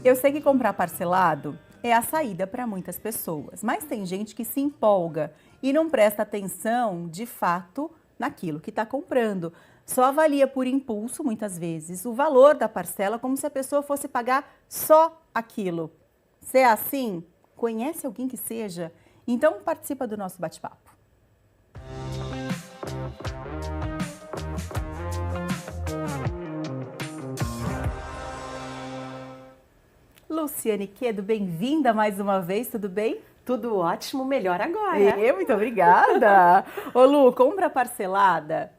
Eu sei que comprar parcelado é a saída para muitas pessoas, mas tem gente que se empolga e não presta atenção, de fato, naquilo que está comprando. Só avalia por impulso, muitas vezes, o valor da parcela como se a pessoa fosse pagar só aquilo. Se é assim, conhece alguém que seja? Então participa do nosso bate-papo. Luciane Quedo, bem-vinda mais uma vez, tudo bem? Tudo ótimo, melhor agora. Muito obrigada. Ô Lu, compra parcelada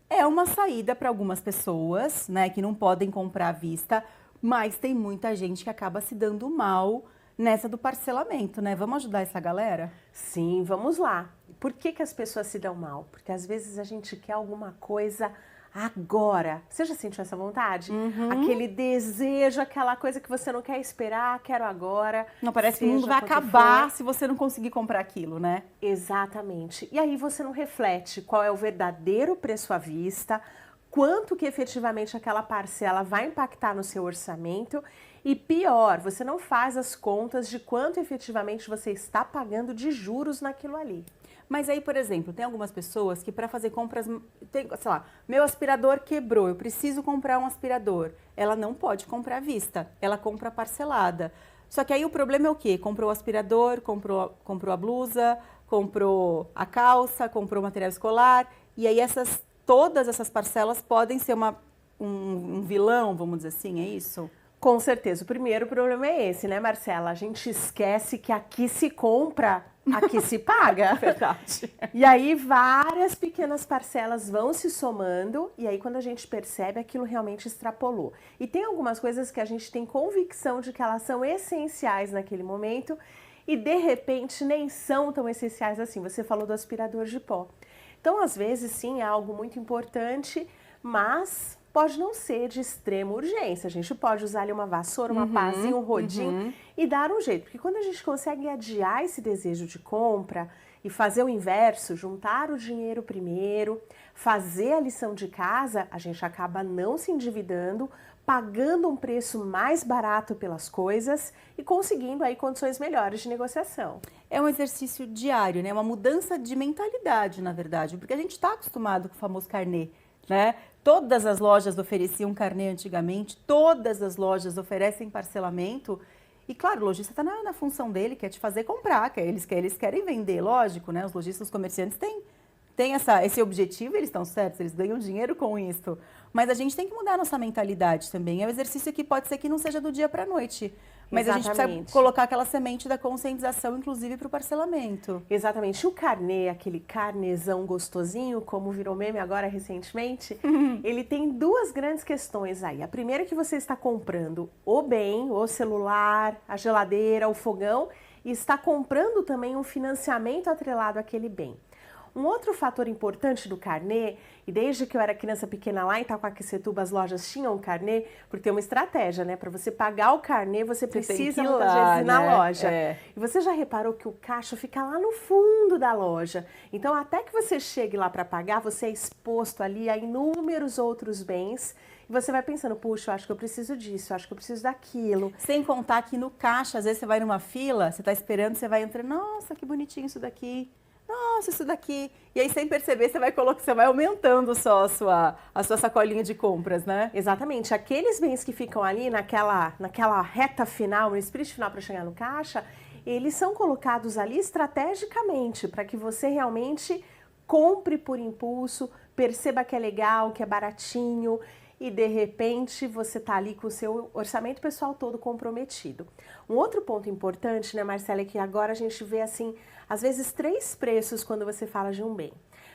é uma saída para algumas pessoas, né, que não podem comprar à vista, mas tem muita gente que acaba se dando mal nessa do parcelamento, né? Vamos ajudar essa galera? Sim, vamos lá. Por que as pessoas se dão mal? Porque às vezes a gente quer alguma coisa agora. Você já sentiu essa vontade? Aquele desejo, aquela coisa que você não quer esperar, quero agora. Não, parece que o mundo vai acabar se você não conseguir comprar aquilo, né? Exatamente. E aí você não reflete qual é o verdadeiro preço à vista, quanto que efetivamente aquela parcela vai impactar no seu orçamento e pior, você não faz as contas de quanto efetivamente você está pagando de juros naquilo ali. Mas aí, por exemplo, tem algumas pessoas que para fazer compras, sei lá, meu aspirador quebrou, eu preciso comprar um aspirador. Ela não pode comprar à vista, ela compra parcelada. Só que aí o problema é o quê? Comprou o aspirador, comprou a blusa, comprou a calça, comprou o material escolar, e aí todas essas parcelas podem ser um vilão, vamos dizer assim, é isso? Com certeza. O primeiro problema é esse, né, Marcela? A gente esquece que aqui se compra, aqui se paga. Verdade. E aí várias pequenas parcelas vão se somando e aí quando a gente percebe, aquilo realmente extrapolou. E tem algumas coisas que a gente tem convicção de que elas são essenciais naquele momento e de repente nem são tão essenciais assim. Você falou do aspirador de pó. Então, às vezes, sim, é algo muito importante, mas pode não ser de extrema urgência. A gente pode usar ali uma vassoura, uma pazinha, um rodinho e dar um jeito. Porque quando a gente consegue adiar esse desejo de compra e fazer o inverso, juntar o dinheiro primeiro, fazer a lição de casa, a gente acaba não se endividando, pagando um preço mais barato pelas coisas e conseguindo aí condições melhores de negociação. É um exercício diário, né? Uma mudança de mentalidade, na verdade, porque a gente está acostumado com o famoso carnê, né? Todas as lojas ofereciam carnê antigamente, todas as lojas oferecem parcelamento. E claro, o lojista está na função dele, quer te fazer comprar, eles querem vender, lógico, né? Os lojistas, os comerciantes têm esse objetivo, eles estão certos, eles ganham dinheiro com isso. Mas a gente tem que mudar a nossa mentalidade também. É um exercício que pode ser que não seja do dia para a noite. Mas Exatamente. A gente precisa colocar aquela semente da conscientização, inclusive, para o parcelamento. Exatamente. O carnê, aquele carnezão gostosinho, como virou meme agora recentemente, ele tem duas grandes questões aí. A primeira é que você está comprando o bem, o celular, a geladeira, o fogão, e está comprando também um financiamento atrelado àquele bem. Um outro fator importante do carnê, e desde que eu era criança pequena lá em Itacoaquecetuba, as lojas tinham um carnê, porque tem uma estratégia, né? Para você pagar o carnê, você precisa muitas vezes ir na loja. É. E você já reparou que o caixa fica lá no fundo da loja. Então, até que você chegue lá para pagar, você é exposto ali a inúmeros outros bens. E você vai pensando, puxa, eu acho que eu preciso disso, eu acho que eu preciso daquilo. Sem contar que no caixa, às vezes você vai numa fila, você está esperando, você vai entrando, nossa, que bonitinho isso daqui. Nossa, isso daqui. E aí, sem perceber, você vai aumentando só a sua sacolinha de compras, né? Exatamente. Aqueles bens que ficam ali naquela reta final, no sprint final para chegar no caixa, eles são colocados ali estrategicamente para que você realmente compre por impulso, perceba que é legal, que é baratinho e de repente você tá ali com o seu orçamento pessoal todo comprometido. Um outro ponto importante, né, Marcela, é que agora a gente vê assim, às vezes 3 preços quando você fala de um bem.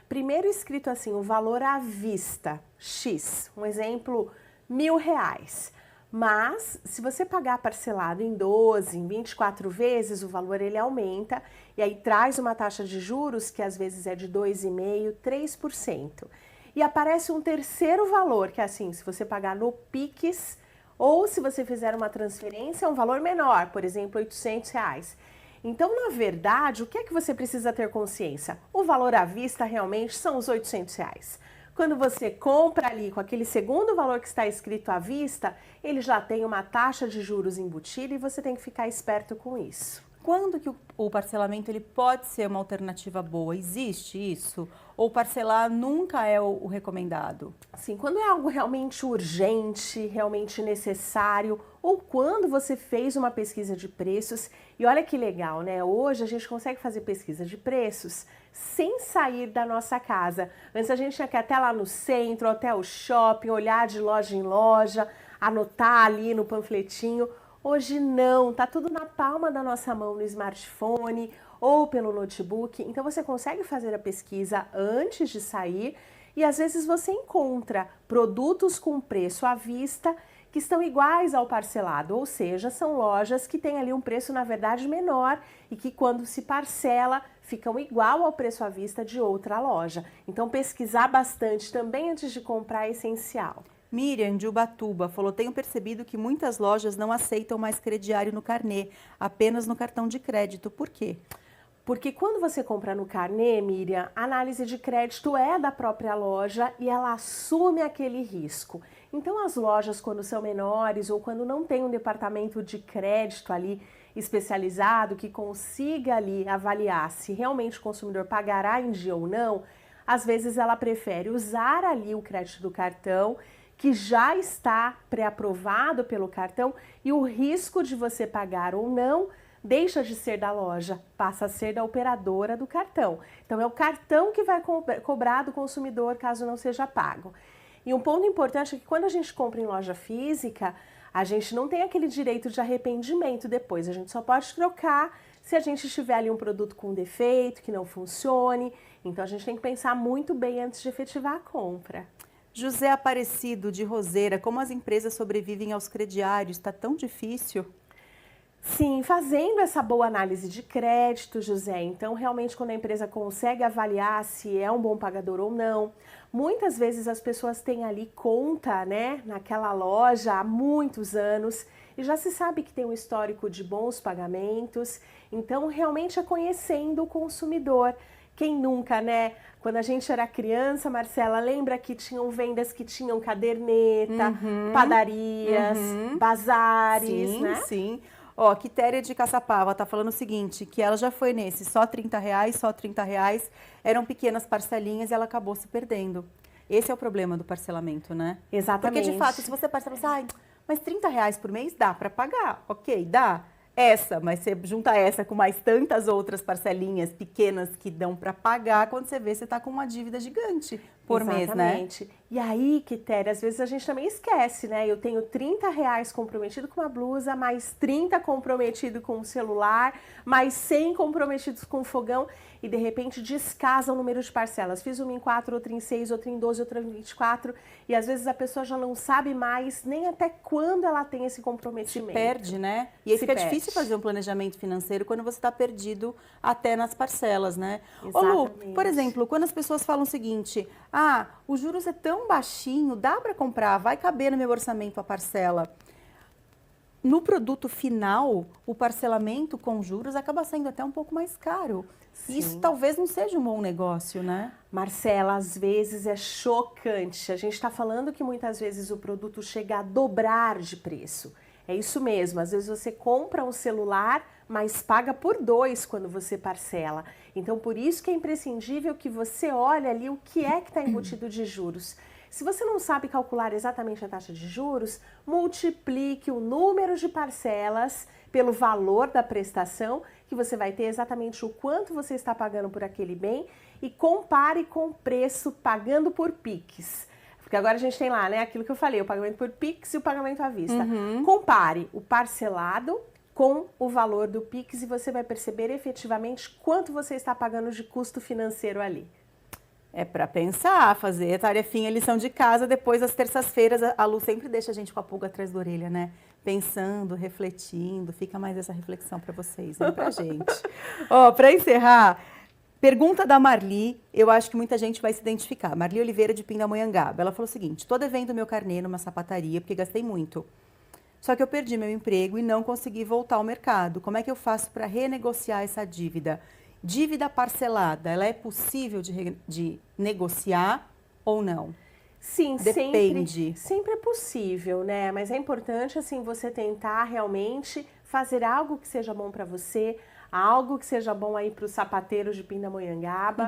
Primeiro escrito assim, o valor à vista, X, um exemplo, R$1.000. Mas, se você pagar parcelado em 12, em 24 vezes, o valor ele aumenta e aí traz uma taxa de juros que às vezes é de 2,5%, 3%. E aparece um terceiro valor, que é assim, se você pagar no Pix ou se você fizer uma transferência, é um valor menor, por exemplo, R$800. Então, na verdade, o que é que você precisa ter consciência? O valor à vista realmente são os R$800. Quando você compra ali com aquele segundo valor que está escrito à vista, ele já tem uma taxa de juros embutida e você tem que ficar esperto com isso. Quando que o parcelamento ele pode ser uma alternativa boa? Existe isso? Ou parcelar nunca é o recomendado? Sim, quando é algo realmente urgente, realmente necessário, ou quando você fez uma pesquisa de preços, e olha que legal, né? Hoje a gente consegue fazer pesquisa de preços sem sair da nossa casa. Antes a gente tinha que ir até lá no centro, até o shopping, olhar de loja em loja, anotar ali no panfletinho. Hoje não, tá tudo na palma da nossa mão no smartphone ou pelo notebook. Então você consegue fazer a pesquisa antes de sair e às vezes você encontra produtos com preço à vista que estão iguais ao parcelado, ou seja, são lojas que têm ali um preço na verdade menor e que quando se parcela ficam igual ao preço à vista de outra loja. Então pesquisar bastante também antes de comprar é essencial. Miriam, de Ubatuba, falou, tenho percebido que muitas lojas não aceitam mais crediário no carnê, apenas no cartão de crédito. Por quê? Porque quando você compra no carnê, Miriam, a análise de crédito é da própria loja e ela assume aquele risco. Então as lojas, quando são menores ou quando não tem um departamento de crédito ali especializado que consiga ali avaliar se realmente o consumidor pagará em dia ou não, às vezes ela prefere usar ali o crédito do cartão que já está pré-aprovado pelo cartão e o risco de você pagar ou não deixa de ser da loja, passa a ser da operadora do cartão. Então é o cartão que vai cobrar do consumidor caso não seja pago. E um ponto importante é que quando a gente compra em loja física, a gente não tem aquele direito de arrependimento depois, a gente só pode trocar se a gente tiver ali um produto com defeito, que não funcione. Então a gente tem que pensar muito bem antes de efetivar a compra. José Aparecido, de Roseira, como as empresas sobrevivem aos crediários? Está tão difícil? Sim, fazendo essa boa análise de crédito, José, então realmente quando a empresa consegue avaliar se é um bom pagador ou não, muitas vezes as pessoas têm ali conta, né, naquela loja há muitos anos e já se sabe que tem um histórico de bons pagamentos, então realmente é conhecendo o consumidor. Quem nunca, né? Quando a gente era criança, Marcela, lembra que tinham vendas que tinham caderneta, padarias, bazares, sim, né? Sim. Ó, Quitéria de Caçapava tá falando o seguinte, que ela já foi nesse, só R$30, só R$30, eram pequenas parcelinhas e ela acabou se perdendo. Esse é o problema do parcelamento, né? Exatamente. Porque de fato, se você parcela, mas R$30 por mês dá para pagar, ok, dá. Mas você junta essa com mais tantas outras parcelinhas pequenas que dão para pagar, quando você vê, você está com uma dívida gigante por mês, né? Exatamente. E aí, Quitéria, às vezes a gente também esquece, né? Eu tenho R$30 comprometido com uma blusa, mais 30 comprometido com o celular, mais 100 comprometidos com o fogão e de repente descasa o número de parcelas. Fiz uma em 4, outra em 6, outra em 12, outra em 24 e às vezes a pessoa já não sabe mais nem até quando ela tem esse comprometimento. Se perde, né? E aí fica difícil fazer um planejamento financeiro quando você está perdido até nas parcelas, né? Exatamente. Ô Lu, por exemplo, quando as pessoas falam o seguinte, os juros é tão baixinho, dá para comprar, vai caber no meu orçamento a parcela. No produto final, o parcelamento com juros acaba saindo até um pouco mais caro. Sim. Isso talvez não seja um bom negócio, né? Marcela, às vezes é chocante. A gente está falando que muitas vezes o produto chega a dobrar de preço. É isso mesmo, às vezes você compra um celular, mas paga por 2 quando você parcela. Então, por isso que é imprescindível que você olhe ali o que é que está embutido de juros. Se você não sabe calcular exatamente a taxa de juros, multiplique o número de parcelas pelo valor da prestação, que você vai ter exatamente o quanto você está pagando por aquele bem e compare com o preço pagando por Pix. Porque agora a gente tem lá, né, aquilo que eu falei, o pagamento por Pix e o pagamento à vista. Compare o parcelado com o valor do Pix e você vai perceber efetivamente quanto você está pagando de custo financeiro ali. É para pensar, fazer tarefinha, lição de casa, depois às terças-feiras, a Lu sempre deixa a gente com a pulga atrás da orelha, né? Pensando, refletindo, fica mais essa reflexão para vocês, né? Pra gente. Ó, para encerrar, pergunta da Marli, eu acho que muita gente vai se identificar. Marli Oliveira de Pindamonhangaba, ela falou o seguinte, tô devendo meu carnê numa sapataria porque gastei muito. Só que eu perdi meu emprego e não consegui voltar ao mercado. Como é que eu faço para renegociar essa dívida? Dívida parcelada, ela é possível de negociar ou não? Sim, Depende. sempre é possível, né? Mas é importante, assim, você tentar realmente fazer algo que seja bom para você, algo que seja bom aí para os sapateiros de Pindamonhangaba,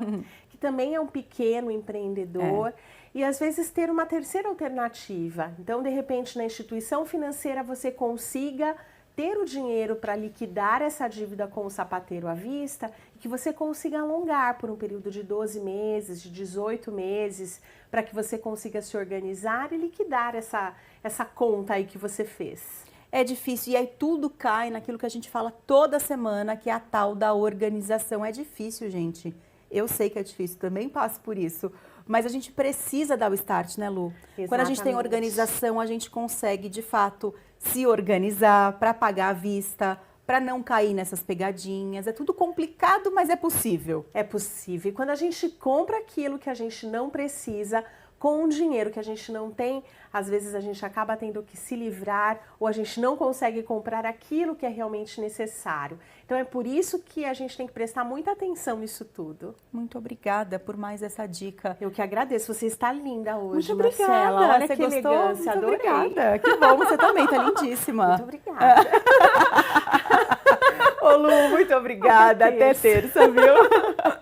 que também é um pequeno empreendedor, e às vezes ter uma terceira alternativa. Então, de repente, na instituição financeira você consiga ter o dinheiro para liquidar essa dívida com o sapateiro à vista e que você consiga alongar por um período de 12 meses, de 18 meses, para que você consiga se organizar e liquidar essa conta aí que você fez. É difícil, e aí tudo cai naquilo que a gente fala toda semana, que é a tal da organização. É difícil, gente. Eu sei que é difícil, também passo por isso. Mas a gente precisa dar o start, né, Lu? Exatamente. Quando a gente tem organização, a gente consegue, de fato, se organizar para pagar à vista, para não cair nessas pegadinhas. É tudo complicado, mas é possível. É possível. E quando a gente compra aquilo que a gente não precisa, com o dinheiro que a gente não tem, às vezes a gente acaba tendo que se livrar ou a gente não consegue comprar aquilo que é realmente necessário. Então é por isso que a gente tem que prestar muita atenção nisso tudo. Muito obrigada por mais essa dica. Eu que agradeço. Você está linda hoje, Muito obrigada. Marcela. Olha você que gostou? elegância, Muito adorei. obrigada. Que bom, você também tá lindíssima. Muito obrigada. Ô Lu, muito obrigada. Até terça, viu?